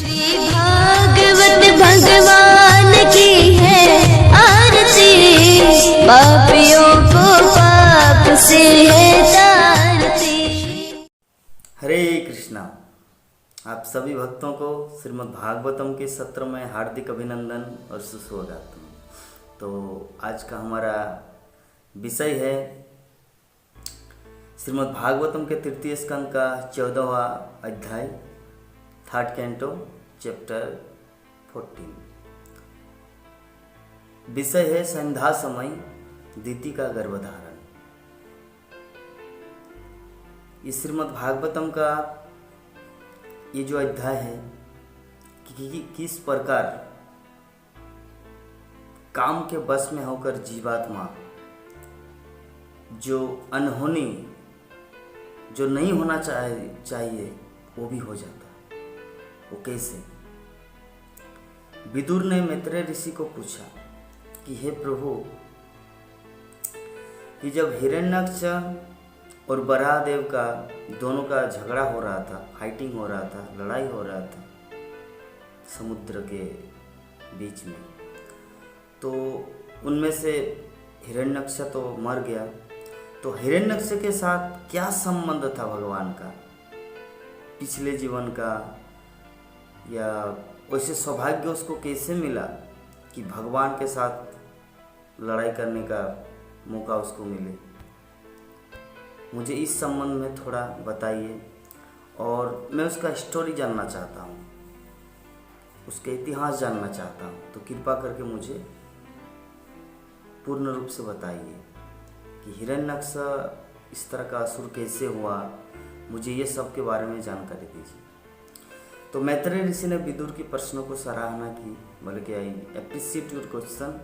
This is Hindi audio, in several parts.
श्री भागवत भगवान की है आरती, पापियों को पाप से है तारती। हरे कृष्णा। आप सभी भक्तों को श्रीमद् भागवतम के सत्र में हार्दिक अभिनंदन और सुस्वागत। तो आज का हमारा विषय है श्रीमद् भागवतम के तृतीय स्कंद का 14वां अध्याय, थर्ड कैंटो, चैप्टर 14। विषय है संध्या समय दिति का गर्भधारण। इस श्रीमद् भागवतम का ये जो अध्याय है कि किस प्रकार काम के बस में होकर जीवात्मा जो अनहोनी, जो नहीं होना चाहिए वो भी हो जाता है। वो कैसे? विदुर ने मैत्रेय ऋषि को पूछा कि हे प्रभु, कि जब हिरण्यक्ष और वराहदेव का दोनों का झगड़ा हो रहा था, फाइटिंग हो रहा था, लड़ाई हो रहा था समुद्र के बीच में, तो उनमें से हिरण्यक्ष तो मर गया। तो हिरण्यक्ष के साथ क्या संबंध था भगवान का, पिछले जीवन का, या वैसे सौभाग्य उसको कैसे मिला कि भगवान के साथ लड़ाई करने का मौका उसको मिले? मुझे इस संबंध में थोड़ा बताइए और मैं उसका स्टोरी जानना चाहता हूँ, उसका इतिहास जानना चाहता हूँ। तो कृपा करके मुझे पूर्ण रूप से बताइए कि हिरण्यक्ष इस तरह का असुर कैसे हुआ, मुझे ये सब के बारे में जानकारी दीजिए। तो मैत्रेय ऋषि ने विदुर के प्रश्नों को सराहना की, बोले कि आई एप्रिशिएट योर क्वेश्चन।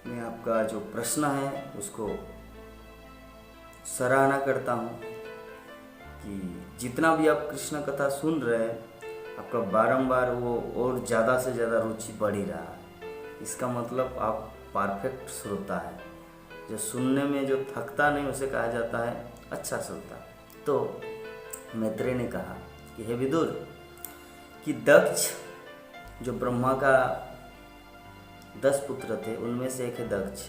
मैं आपका जो प्रश्न है उसको सराहना करता हूँ कि जितना भी आप कृष्ण कथा सुन रहे हैं, आपका बारंबार वो और ज़्यादा से ज़्यादा रुचि बढ़ ही रहा है। इसका मतलब आप परफेक्ट श्रोता है। जो सुनने में जो थकता नहीं उसे कहा जाता है अच्छा श्रोता। तो मैत्रेय ने कहा कि हे विदुर, कि दक्ष जो ब्रह्मा का 10 पुत्र थे, उनमें से एक है दक्ष।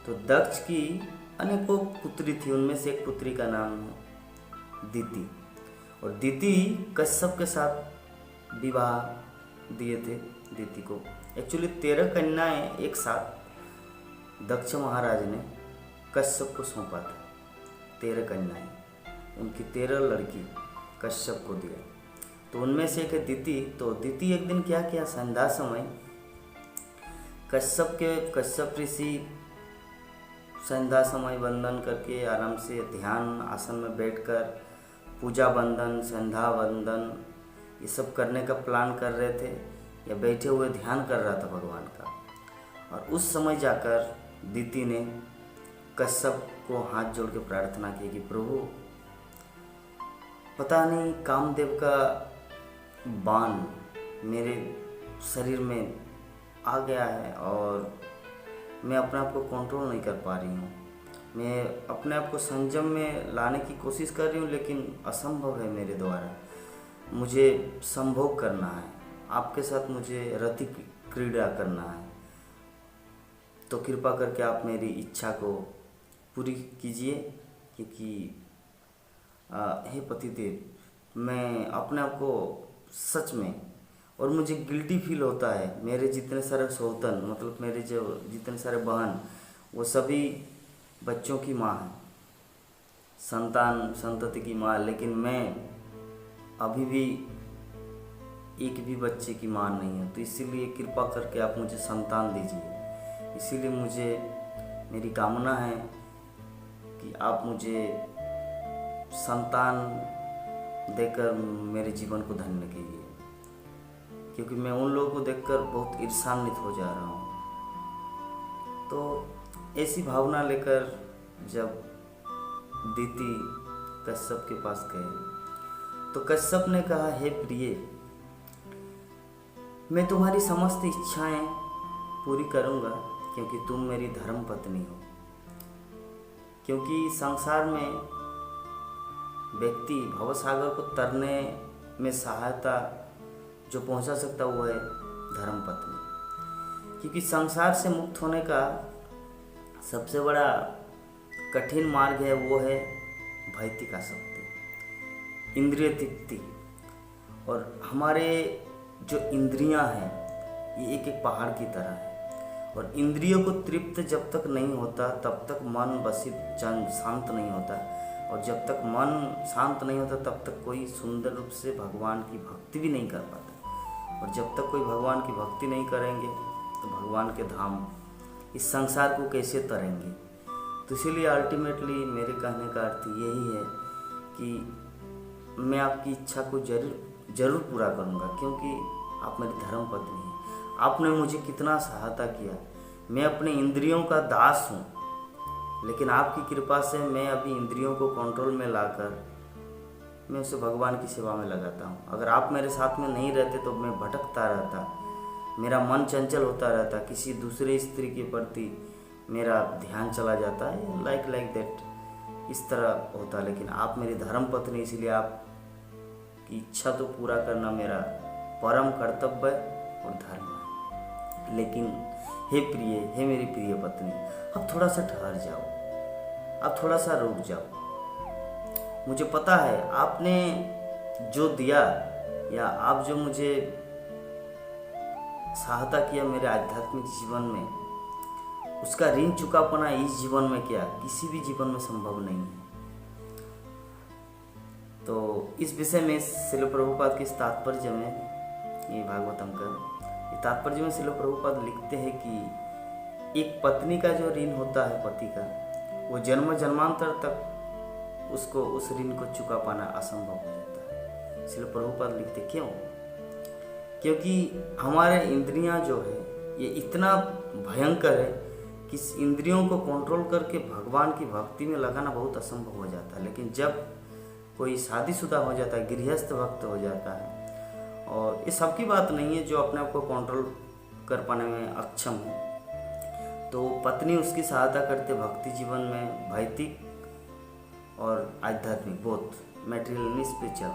तो दक्ष की अनेकों पुत्री थी, उनमें से एक पुत्री का नाम है दिति। और दिति कश्यप के साथ विवाह दिए थे दिति को। एक्चुअली 13 कन्याएं एक साथ दक्ष महाराज ने कश्यप को सौंपा था। 13 कन्याएं, उनकी 13 लड़की कश्यप को दिया। तो उनमें से एक है दिति। तो दिति एक दिन क्या किया, संध्या समय कश्यप ऋषि संध्या समय वंदन करके आराम से ध्यान आसन में बैठकर पूजा वंदन, संध्या वंदन ये सब करने का प्लान कर रहे थे, या बैठे हुए ध्यान कर रहा था भगवान का। और उस समय जाकर दिति ने कश्यप को हाथ जोड़ के प्रार्थना की कि प्रभु, पता नहीं कामदेव का बाण मेरे शरीर में आ गया है और मैं अपने आप को कंट्रोल नहीं कर पा रही हूँ। मैं अपने आप को संयम में लाने की कोशिश कर रही हूँ, लेकिन असंभव है मेरे द्वारा। मुझे संभोग करना है, आपके साथ मुझे रति क्रीड़ा करना है। तो कृपा करके आप मेरी इच्छा को पूरी कीजिए, क्योंकि हे पतिदेव, मैं अपने आप को सच में, और मुझे गिल्टी फील होता है, मेरे जितने सारे सौतन, मतलब मेरे जो जितने सारे बहन, वो सभी बच्चों की माँ है, संतति की माँ, लेकिन मैं अभी भी एक भी बच्चे की माँ नहीं है। तो इसीलिए कृपा करके आप मुझे संतान दीजिए। इसीलिए मुझे, मेरी कामना है कि आप मुझे संतान देकर मेरे जीवन को धन्य कीजिए, क्योंकि मैं उन लोगों को देखकर बहुत ईर्ष्यान्वित हो जा रहा हूँ। तो ऐसी भावना लेकर जब दिति कश्यप के पास गए, तो कश्यप ने कहा, हे प्रिय, मैं तुम्हारी समस्त इच्छाएं पूरी करूँगा, क्योंकि तुम मेरी धर्म पत्नी हो। क्योंकि संसार में व्यक्ति भवसागर को तरने में सहायता जो पहुंचा सकता वो है धर्म पत्नी, क्योंकि संसार से मुक्त होने का सबसे बड़ा कठिन मार्ग है वो है भौतिकासक्ति, इंद्रिय तृप्ति। और हमारे जो इंद्रियां हैं ये एक एक पहाड़ की तरह है, और इंद्रियों को तृप्त जब तक नहीं होता तब तक मन बसित चंद शांत नहीं होता, और जब तक मन शांत नहीं होता तब तक कोई सुंदर रूप से भगवान की भक्ति भी नहीं कर पाता, और जब तक कोई भगवान की भक्ति नहीं करेंगे तो भगवान के धाम इस संसार को कैसे तरेंगे। तो इसीलिए अल्टीमेटली मेरे कहने का अर्थ यही है कि मैं आपकी इच्छा को जरूर पूरा करूँगा, क्योंकि आप मेरी धर्म पत्नी हैं। आपने मुझे कितना सहायता किया, मैं अपने इंद्रियों का दास हूँ, लेकिन आपकी कृपा से मैं अभी इंद्रियों को कंट्रोल में लाकर मैं उसे भगवान की सेवा में लगाता हूँ। अगर आप मेरे साथ में नहीं रहते तो मैं भटकता रहता, मेरा मन चंचल होता रहता, किसी दूसरे स्त्री के प्रति मेरा ध्यान चला जाता है, लाइक दैट, इस तरह होता। लेकिन आप मेरी धर्म पत्नी, इसलिए आपकी इच्छा तो पूरा करना मेरा परम कर्तव्य और धर्म है। लेकिन हे मेरी प्रिय पत्नी, अब थोड़ा सा ठहर जाओ, अब थोड़ा सा रुक जाओ। मुझे पता है आपने जो दिया या आप जो मुझे सहायता किया मेरे आध्यात्मिक जीवन में, उसका ऋण चुका पाना इस जीवन में क्या किसी भी जीवन में संभव नहीं है। तो इस विषय में श्रील प्रभुपाद के इस तात्पर्य में, ये भागवतम का तात्पर्य में श्रील प्रभुपाद लिखते हैं कि एक पत्नी का जो ऋण होता है पति का, वो जन्म जन्मांतर तक उसको उस ऋण को चुका पाना असंभव हो जाता है। श्रील प्रभुपाद लिखते क्यों? क्योंकि हमारे इंद्रियां जो है ये इतना भयंकर है कि इस इंद्रियों को कंट्रोल करके भगवान की भक्ति में लगाना बहुत असंभव हो जाता है। लेकिन जब कोई शादीशुदा हो जाता है, गृहस्थ भक्त हो जाता है, और ये सबकी बात नहीं है जो अपने आप को कंट्रोल कर पाने में अक्षम है, तो पत्नी उसकी सहायता करते भक्ति जीवन में, भौतिक और आध्यात्मिक बोथ, मैटेरियल स्पिरिचुअल,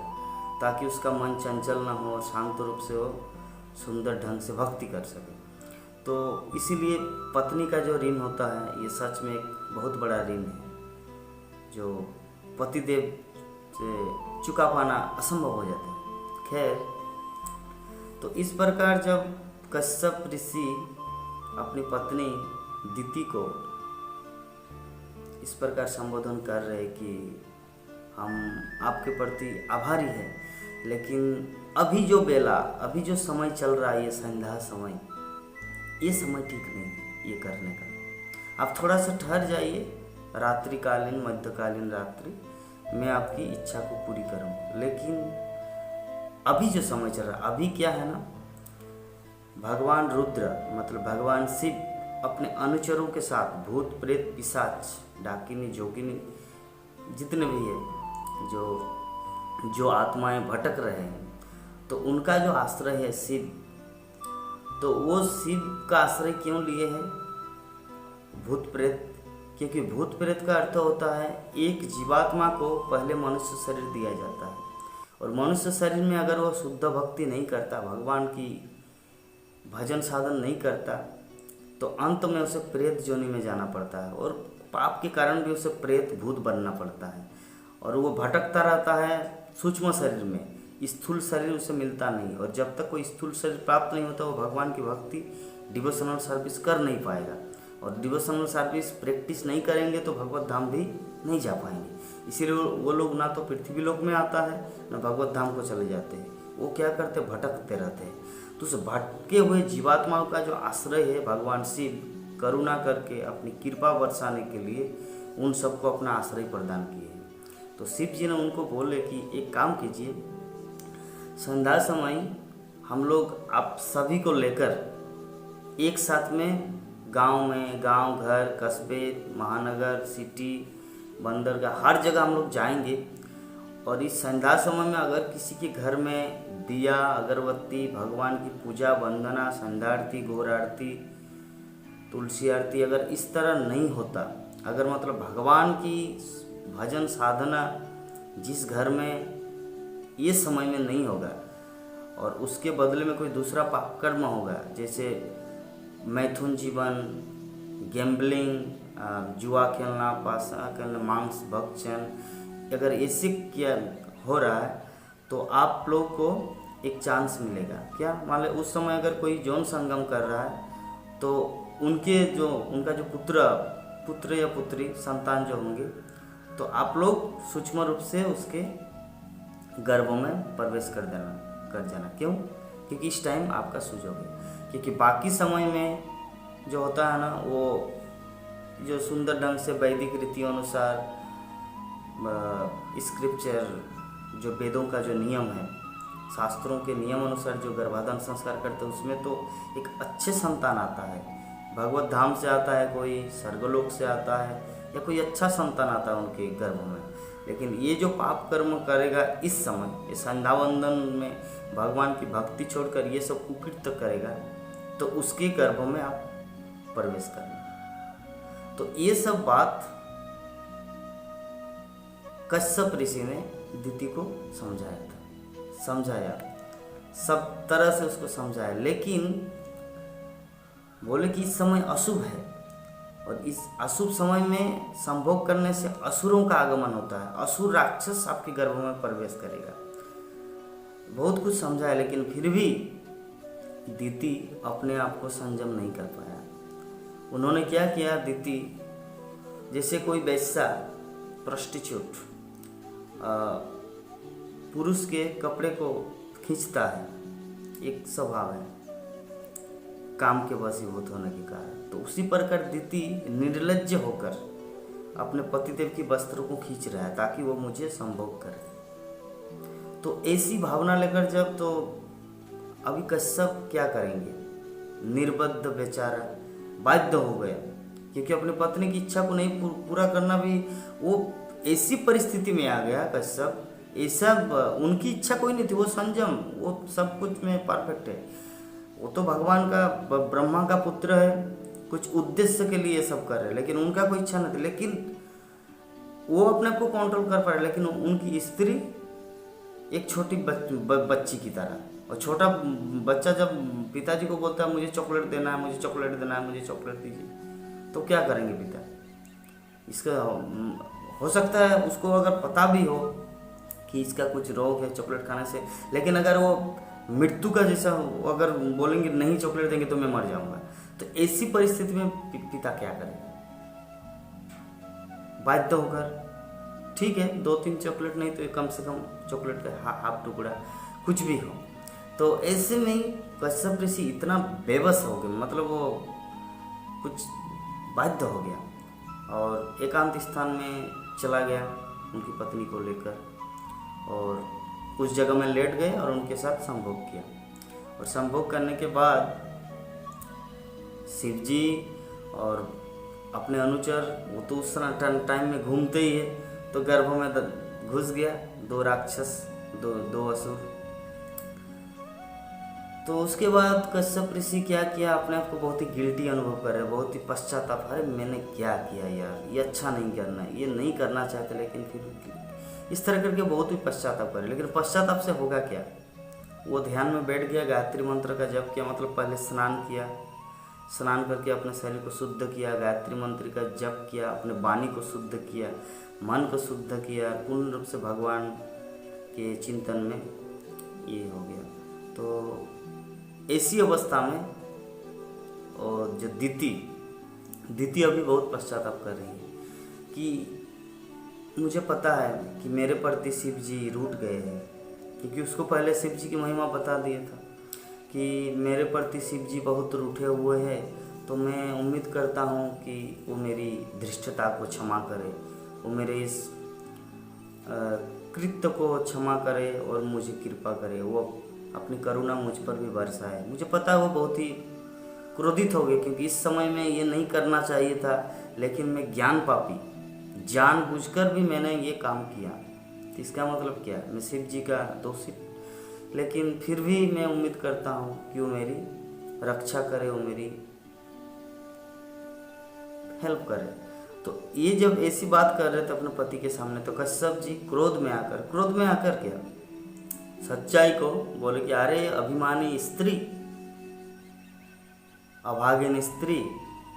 ताकि उसका मन चंचल ना हो और शांत रूप से वो सुंदर ढंग से भक्ति कर सके। तो इसीलिए पत्नी का जो ऋण होता है ये सच में एक बहुत बड़ा ऋण है जो पतिदेव से चुका पाना असंभव हो जाता है। खैर, तो इस प्रकार जब कश्यप ऋषि अपनी पत्नी दिति को इस प्रकार संबोधन कर रहे कि हम आपके प्रति आभारी हैं, लेकिन अभी जो बेला, अभी जो समय चल रहा है, ये संध्या समय, ये समय ठीक नहीं है ये करने का। आप थोड़ा सा ठहर जाइए, रात्रिकालीन, मध्यकालीन रात्रि, मैं आपकी इच्छा को पूरी करूँ। लेकिन अभी जो समय चल रहा है, अभी क्या है ना, भगवान रुद्र मतलब भगवान शिव अपने अनुचरों के साथ भूत प्रेत पिशाच डाकिनी जोगिनी जितने भी है जो आत्माएं भटक रहे हैं, तो उनका जो आश्रय है शिव, तो वो शिव का आश्रय क्यों लिए हैं? भूत प्रेत, क्योंकि भूत प्रेत का अर्थ होता है एक जीवात्मा को पहले मनुष्य शरीर दिया जाता है, और मनुष्य शरीर में अगर वो शुद्ध भक्ति नहीं करता, भगवान की भजन साधन नहीं करता, तो अंत में उसे प्रेत योनि में जाना पड़ता है, और पाप के कारण भी उसे प्रेत भूत बनना पड़ता है, और वो भटकता रहता है सूक्ष्म शरीर में, स्थूल शरीर उसे मिलता नहीं, और जब तक कोई स्थूल शरीर प्राप्त नहीं होता वो भगवान की भक्ति डिवोशनल सर्विस कर नहीं पाएगा, और डिवोशनल सर्विस प्रैक्टिस नहीं करेंगे तो भगवत धाम भी नहीं जा पाएंगे। इसीलिए वो लोग ना तो पृथ्वी लोक में आता है ना भगवत धाम को चले जाते हैं, वो क्या करते, भटकते रहते हैं। तो उस भटके हुए जीवात्माओं का जो आश्रय है भगवान शिव करुणा करके अपनी कृपा बरसाने के लिए उन सबको अपना आश्रय प्रदान किए हैं। तो शिव जी ने उनको बोले कि एक काम कीजिए, संध्या समय हम लोग आप सभी को लेकर एक साथ में गांव, घर, कस्बे, महानगर, सिटी, बंदरगाह, हर जगह हम लोग जाएंगे, और इस संध्या समय में अगर किसी के घर में दिया, अगरबत्ती, भगवान की पूजा, वंदना, संध्या आरती, गौर आरती, तुलसी आरती अगर इस तरह नहीं होता, अगर मतलब भगवान की भजन साधना जिस घर में ये समय में नहीं होगा, और उसके बदले में कोई दूसरा पाप कर्म होगा, जैसे मैथुन जीवन, गैम्बलिंग, जुआ खेलना, पासा खेलना, मांस भक्षण, अगर ऐसे क्या हो रहा है तो आप लोग को एक चांस मिलेगा। क्या मान लो उस समय अगर कोई यौन संगम कर रहा है तो उनका जो पुत्र या पुत्री संतान जो होंगे, तो आप लोग सूक्ष्म रूप से उसके गर्भ में प्रवेश कर जाना। क्यों? क्योंकि इस टाइम आपका सुयोग है। क्योंकि बाकी समय में जो होता है ना, वो जो सुंदर ढंग से वैदिक रीतियों अनुसार स्क्रिप्चर, जो वेदों का जो नियम है, शास्त्रों के नियम अनुसार जो गर्भाधान संस्कार करते हैं, उसमें तो एक अच्छे संतान आता है, भगवत धाम से आता है, कोई स्वर्गलोक से आता है, या कोई अच्छा संतान आता है उनके गर्भ में। लेकिन ये जो पाप कर्म करेगा इस समय, ये संध्यावंदन में भगवान की भक्ति छोड़कर ये सब कुकृत्य करेगा, तो उसके गर्भ में आप प्रवेश करना। तो ये सब बात कश्यप ऋषि ने दिति को समझाया, सब तरह से उसको समझाया, लेकिन बोले कि इस समय अशुभ है और इस अशुभ समय में संभोग करने से असुरों का आगमन होता है, असुर राक्षस आपके गर्भ में प्रवेश करेगा। बहुत कुछ समझाया, लेकिन फिर भी दिति अपने आप को संयम नहीं कर पाया। उन्होंने क्या किया, दिति जैसे कोई वैश्या, प्रस्टिट्यूट पुरुष के कपड़े को खींचता है, एक स्वभाव है काम के वशीभूत होने के कारण, तो उसी प्रकार दिति निर्लज्ज होकर अपने पतिदेव की वस्त्रों को खींच रहा है ताकि वो मुझे संभोग करे। तो ऐसी भावना लेकर जब, तो अभी कश्यप क्या करेंगे, निर्बद्ध बेचारा बाध्य हो गया, क्योंकि अपनी पत्नी की इच्छा को नहीं पूरा करना भी, वो ऐसी परिस्थिति में आ गया कश्यप, ऐसा उनकी इच्छा कोई नहीं थी, वो संयम, वो सब कुछ में परफेक्ट है, वो तो भगवान का, ब्रह्मा का पुत्र है, कुछ उद्देश्य के लिए सब कर रहे, लेकिन उनका कोई इच्छा नहीं थी, लेकिन वो अपने आप को कंट्रोल कर पा रहे। लेकिन उनकी स्त्री एक छोटी बच्ची की तरह, और छोटा बच्चा जब पिताजी को बोलता है मुझे चॉकलेट देना है, मुझे चॉकलेट देना है, मुझे चॉकलेट दीजिए, तो क्या करेंगे पिता? इसका हो सकता है उसको अगर पता भी हो कि इसका कुछ रोग है चॉकलेट खाने से, लेकिन अगर वो मृत्यु का जैसा अगर बोलेंगे नहीं चॉकलेट देंगे तो मैं मर जाऊंगा, तो ऐसी परिस्थिति में पिता क्या करेगा? बाध्य होकर, ठीक है 2-3 चॉकलेट नहीं तो कम से कम चॉकलेट का हाफ टुकड़ा कुछ भी हो। तो ऐसे में कश्यप ऋषि इतना बेबस हो गए, मतलब वो कुछ बाध्य हो गया और एकांत स्थान में चला गया उनकी पत्नी को लेकर, और उस जगह में लेट गए और उनके साथ संभोग किया। और संभोग करने के बाद शिव जी और अपने अनुचर, वो तो उस टाइम में घूमते ही है, तो गर्भ में घुस गया 2 राक्षस, दो असुर। तो उसके बाद कश्यप ऋषि क्या किया, अपने आप को बहुत ही गिल्टी अनुभव कर रहे, बहुत ही पश्चाताप, अरे मैंने क्या किया यार, ये अच्छा नहीं करना, ये नहीं करना चाहते, लेकिन फिर इस तरह करके बहुत ही पश्चाताप करे। लेकिन पश्चाताप से होगा क्या? वो ध्यान में बैठ गया, गायत्री मंत्र का जप किया, मतलब पहले स्नान किया, स्नान करके अपने शरीर को शुद्ध किया, गायत्री मंत्र का जप किया, अपने वाणी को शुद्ध किया, मन को शुद्ध किया, पूर्ण रूप से भगवान के चिंतन में ये हो गया। तो ऐसी अवस्था में और जो दिति अभी बहुत पश्चाताप कर रही है कि मुझे पता है कि मेरे प्रति शिव जी रूठ गए हैं, क्योंकि उसको पहले शिव जी की महिमा बता दिया था कि मेरे प्रति शिव जी बहुत रूठे हुए हैं, तो मैं उम्मीद करता हूँ कि वो मेरी धृष्टता को क्षमा करे, वो मेरे इस कृत्य को क्षमा करे और मुझे कृपा करे, वो अपनी करुणा मुझ पर भी बरसाए। मुझे पता है वो बहुत ही क्रोधित हो गए, क्योंकि इस समय में ये नहीं करना चाहिए था, लेकिन मैं ज्ञान पापी, जानबूझकर भी मैंने ये काम किया। तो इसका मतलब क्या? मैं शिव जी का दोषी, लेकिन फिर भी मैं उम्मीद करता हूँ कि वो मेरी रक्षा करे, वो मेरी हेल्प करे। तो ये जब ऐसी बात कर रहे थे अपने पति के सामने, तो कश्यप जी क्रोध में आकर क्या सच्चाई को, बोले कि अरे अभिमानी स्त्री, अभागिन स्त्री,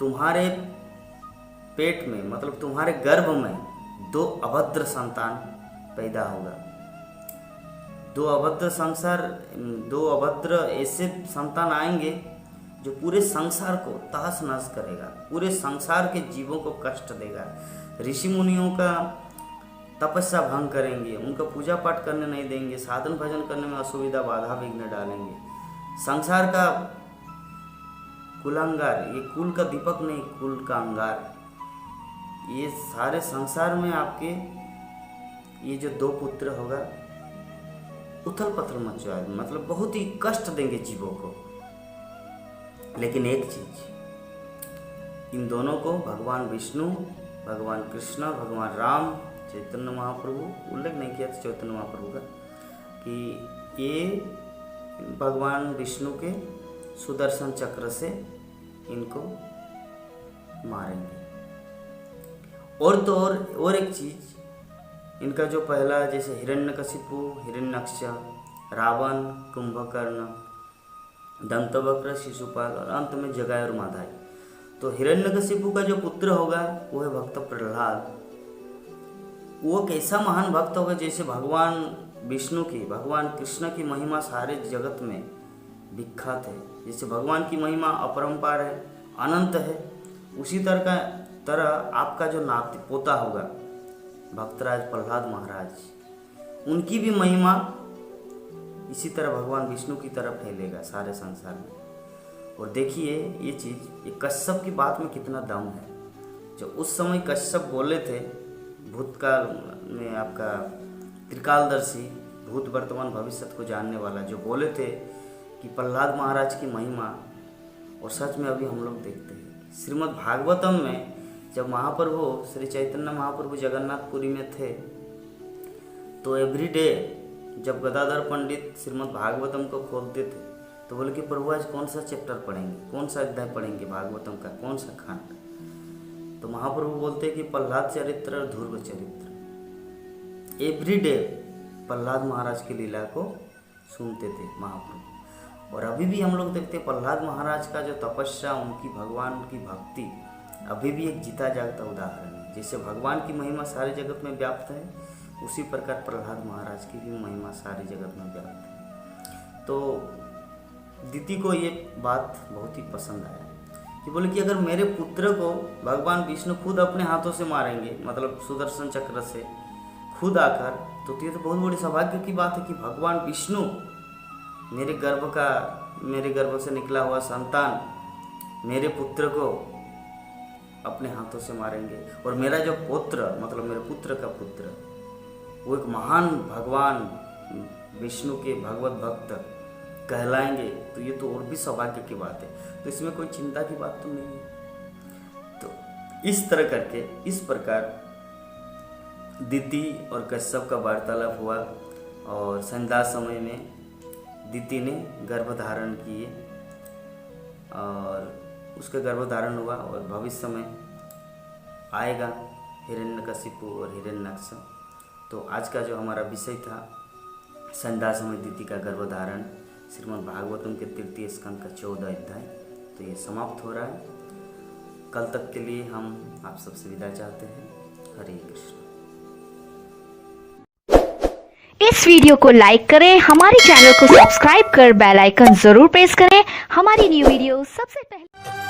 तुम्हारे पेट में मतलब तुम्हारे गर्भ में 2 अभद्र संतान पैदा होगा। 2 अभद्र ऐसे संतान आएंगे जो पूरे संसार को तहस नहस करेगा, पूरे संसार के जीवों को कष्ट देगा, ऋषि मुनियों का तपस्या भंग करेंगे, उनका पूजा पाठ करने नहीं देंगे, साधन भजन करने में असुविधा बाधा विघ्न डालेंगे। संसार का कुलांगार, ये कुल का दीपक नहीं, कुल का अंगार, ये सारे संसार में आपके ये जो 2 पुत्र होगा उथल पथल मचवा, मतलब बहुत ही कष्ट देंगे जीवों को। लेकिन एक चीज, इन दोनों को भगवान विष्णु, भगवान कृष्ण, भगवान राम, चैतन्य महाप्रभु, उल्लेख नहीं किया था चैतन्य महाप्रभु का, कि ये भगवान विष्णु के सुदर्शन चक्र से इनको मारेंगे। और तो और एक चीज, इनका जो पहला जैसे हिरण्यकशिपु, हिरण्यक्ष, रावण, कुंभकर्ण, दंतवक्र, शिशुपाल और अंत में जगाय और माधाई। तो हिरण्यकशिपु का जो पुत्र होगा वो है भक्त प्रहलाद। वो कैसा महान भक्त होगा, जैसे भगवान विष्णु की, भगवान कृष्ण की महिमा सारे जगत में विख्यात है, जैसे भगवान की महिमा अपरंपार है, अनंत है, उसी तरह आपका जो नाती पोता होगा भक्तराज प्रहलाद महाराज, उनकी भी महिमा इसी तरह भगवान विष्णु की तरफ फैलेगा सारे संसार में। और देखिए ये चीज़, ये कश्यप की बात में कितना दम है। जो उस समय कश्यप बोले थे, भूतकाल में आपका त्रिकालदर्शी, भूत वर्तमान भविष्य को जानने वाला, जो बोले थे कि प्रहलाद महाराज की महिमा, और सच में अभी हम लोग देखते हैं श्रीमद् भागवतम में, जब महाप्रभु श्री चैतन्य महाप्रभु जगन्नाथपुरी में थे, तो एवरीडे जब गदाधर पंडित श्रीमद् भागवतम को खोलते थे तो बोले कि प्रभु आज कौन सा चैप्टर पढ़ेंगे, कौन सा अध्याय पढ़ेंगे भागवतम का, कौन सा खंड। तो महाप्रभु बोलते कि प्रहलाद चरित्र और ध्रुव चरित्र। एवरीडे प्रहलाद महाराज की लीला को सुनते थे महाप्रभु। और अभी भी हम लोग देखते प्रहलाद महाराज का जो तपस्या, उनकी भगवान की भक्ति अभी भी एक जीता जागता उदाहरण है। जैसे भगवान की महिमा सारे जगत में व्याप्त है, उसी प्रकार प्रहलाद महाराज की भी महिमा सारी जगत में व्याप्त है। तो दीति को ये बात बहुत ही पसंद आया कि बोले कि अगर मेरे पुत्र को भगवान विष्णु खुद अपने हाथों से मारेंगे, मतलब सुदर्शन चक्र से खुद आकर, तो ये तो बहुत बड़ी सौभाग्य की बात है कि भगवान विष्णु मेरे गर्भ से निकला हुआ संतान, मेरे पुत्र को अपने हाथों से मारेंगे। और मेरा जो पुत्र, मतलब मेरे पुत्र का पुत्र, वो एक महान भगवान विष्णु के भगवत भक्त कहलाएंगे। तो ये तो और भी सौभाग्य की बात है, तो इसमें कोई चिंता की बात तो नहीं है। तो इस तरह करके, इस प्रकार दीति और कश्यप का वार्तालाप हुआ, और संध्या समय में दीति ने गर्भधारण किए और उसका गर्भधारण हुआ, और भविष्य में आएगा हिरण्यकशिपु और हिरण्यक्ष। तो आज का जो हमारा विषय था संध्या समय दीति का गर्भधारण, श्रीमद् भागवतम के 3 स्कंद का 14 अध्याय, तो ये समाप्त हो रहा है। कल तक के लिए हम आप सबसे विदा चाहते हैं। हरे कृष्ण। इस वीडियो को लाइक करें, हमारे चैनल को सब्सक्राइब कर बेल आइकन जरूर प्रेस करें हमारी न्यू वीडियो सबसे पहले।